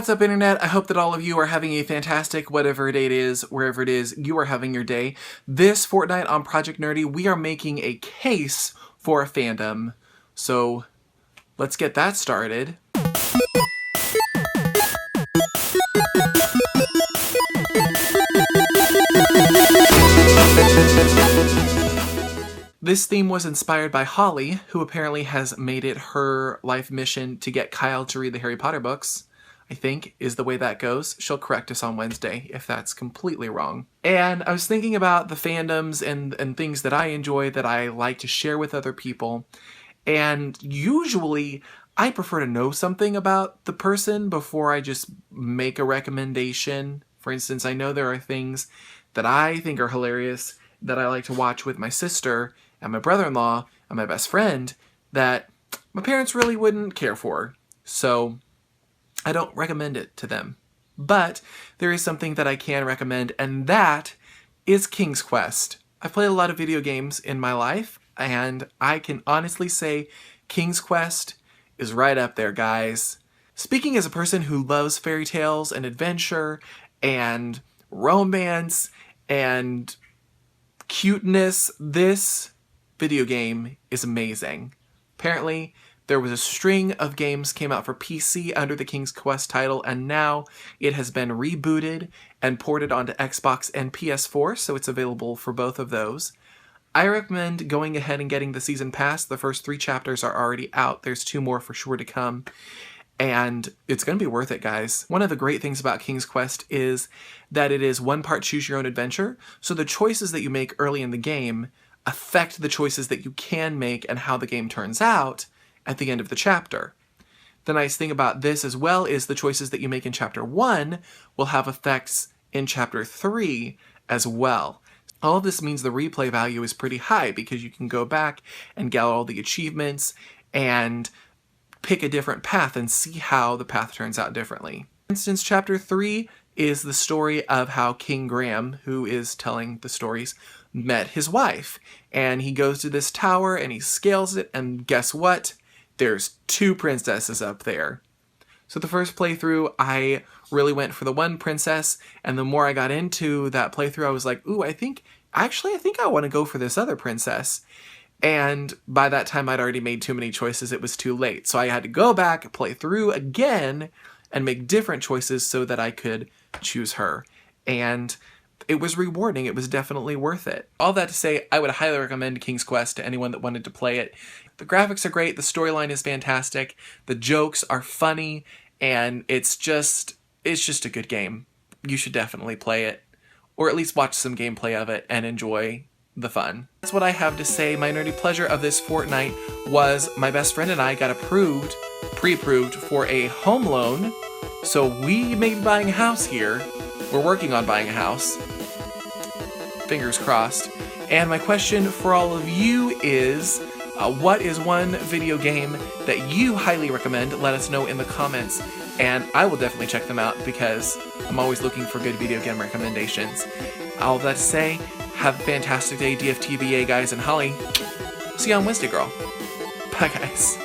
What's up, Internet? I hope that all of you are having a fantastic whatever day it is, wherever it is you are having your day. This fortnight on Project Nerdy, we are making a case for a fandom. So let's get that started. This theme was inspired by Holly, who apparently has made it her life mission to get Kyle to read the Harry Potter books. I think, is the way that goes. She'll correct us on Wednesday if that's completely wrong. And I was thinking about the fandoms and things that I enjoy that I like to share with other people. And usually, I prefer to know something about the person before I just make a recommendation. For instance, I know there are things that I think are hilarious that I like to watch with my sister and my brother-in-law and my best friend that my parents really wouldn't care for. So I don't recommend it to them. But there is something that I can recommend, and that is King's Quest. I've played a lot of video games in my life, and I can honestly say King's Quest is right up there, guys. Speaking as a person who loves fairy tales and adventure and romance and cuteness, this video game is amazing. Apparently, there was a string of games came out for PC under the King's Quest title, and now it has been rebooted and ported onto Xbox and PS4, so it's available for both of those. I recommend going ahead and getting the season pass. The first 3 chapters are already out. There's 2 more for sure to come, and it's going to be worth it, guys. One of the great things about King's Quest is that it is 1 part choose your own adventure, so the choices that you make early in the game affect the choices that you can make and how the game turns out at the end of the chapter. The nice thing about this as well is the choices that you make in Chapter 1 will have effects in Chapter 3 as well. All of this means the replay value is pretty high because you can go back and get all the achievements and pick a different path and see how the path turns out differently. For instance, Chapter 3 is the story of how King Graham, who is telling the stories, met his wife. And he goes to this tower and he scales it, and guess what? There's 2 princesses up there. So the first playthrough, I really went for the one princess, and the more I got into that playthrough, I was like, ooh, I think I want to go for this other princess. And by that time, I'd already made too many choices. It was too late. So I had to go back, play through again, and make different choices so that I could choose her. And it was rewarding. It was definitely worth it. All that to say, I would highly recommend King's Quest to anyone that wanted to play it. The graphics are great, the storyline is fantastic, the jokes are funny, and it's just a good game. You should definitely play it, or at least watch some gameplay of it and enjoy the fun. That's what I have to say. My nerdy pleasure of this fortnight was my best friend and I got pre-approved for a home loan, so we may be buying a house here. We're working on buying a house. Fingers crossed. And my question for all of you is, what is one video game that you highly recommend? Let us know in the comments, and I will definitely check them out because I'm always looking for good video game recommendations. All that to say, have a fantastic day, DFTBA guys, and Holly. See you on Wednesday, girl. Bye, guys.